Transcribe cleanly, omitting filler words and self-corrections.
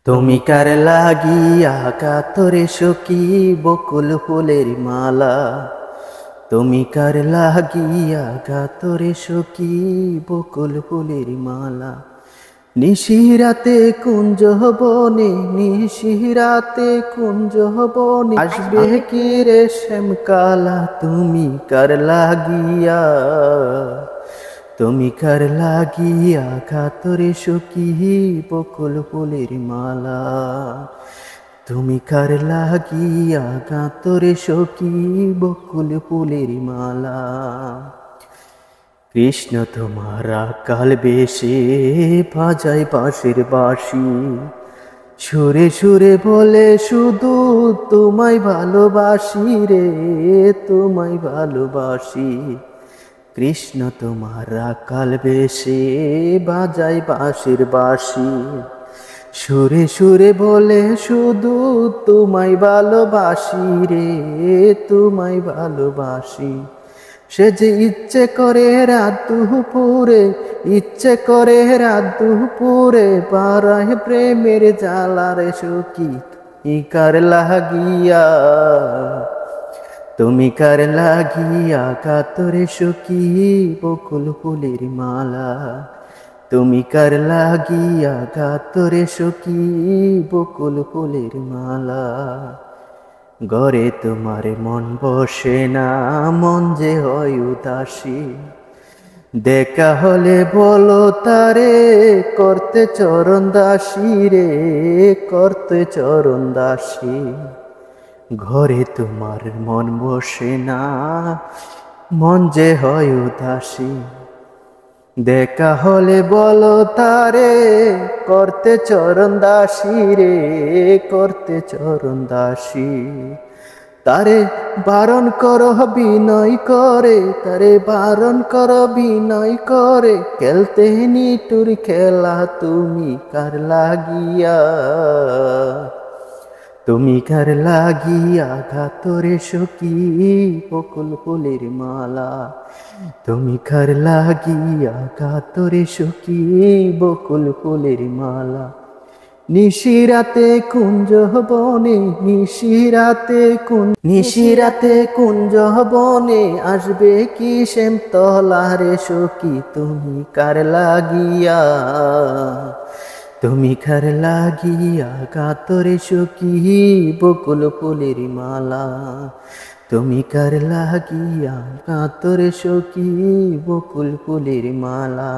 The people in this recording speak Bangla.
তুমি কার লাগিয়া কাতরে সখী বকুল ফুলের মালা। তুমি কার লাগিয়া কাতরে সখী বকুল ফুলের মালা। নিশিরাতে কুঞ্জ বনে নিশিরাতে কুঞ্জ বনে আসবে কি রে শ্যামকালা। তুমি কার লাগিয়া তুমি কার লাগিয়া কাতরে সখী বকুল ফুলের মালা। তুমি কার লাগিয়া কাতরে সখী বকুল ফুলের মালা। কৃষ্ণ তোমার কাল বেশে বাজায় বাঁশের বাঁশি, সুরে সুরে বলে শুধু তোমায় ভালোবাসি রে, তোমায় ভালোবাসি। কৃষ্ণ তোমার কাল বেশে বাজায় বাঁশের বাঁশি, সুরে সুরে বলে শুধু তোমায় ভালোবাসি রে, তোমায় ভালোবাসি। সে যে ইচ্ছে করে রাত দুপুরে, ইচ্ছে করে রাত দুপুরে পারায় প্রেমের জ্বালারে সখী। তুমি কার লাগিয়া তুমি কার লাগিয়া কাতরে সখী বকুল ফুলের মালা। তুমি কার লাগিয়া কাতরে সখী বকুল ফুলের মালা। ঘরে তোমার মন বসে না, মন যে হয় উদাসী। দেখা হলে বলো তারে করতে চরণ দাসী রে, করতে চরণ দাসী। ঘরে তোমার মন বসে না, মন যে হয় উদাসী। দেখা হলে বলো তারে করতে চরণ দাসী রে, করতে চরণ দাসী। তারে বারণ করো বিনয় করে, তারে বারণ করো বিনয় করে, খেলতে নিটুর খেলা। তুমি কার লাগিয়া তুমি কার লাগিয়া কাতরে সখী বকুল ফুলের মালা। তুমি কার লাগিয়া কাতরে সখী বকুল ফুলের মালা। নিশিরাতে কুঞ্জ বনে নিশিরাতে কুঞ্জ বনে আসবে কি শ্যামতলা রে সখী। তুমি কার লাগিয়া তুমি কার লাগিয়া কাতরে সখী বকুল ফুলের মালা। তুমি কার লাগিয়া কাতরে সখী বকুল ফুলের মালা।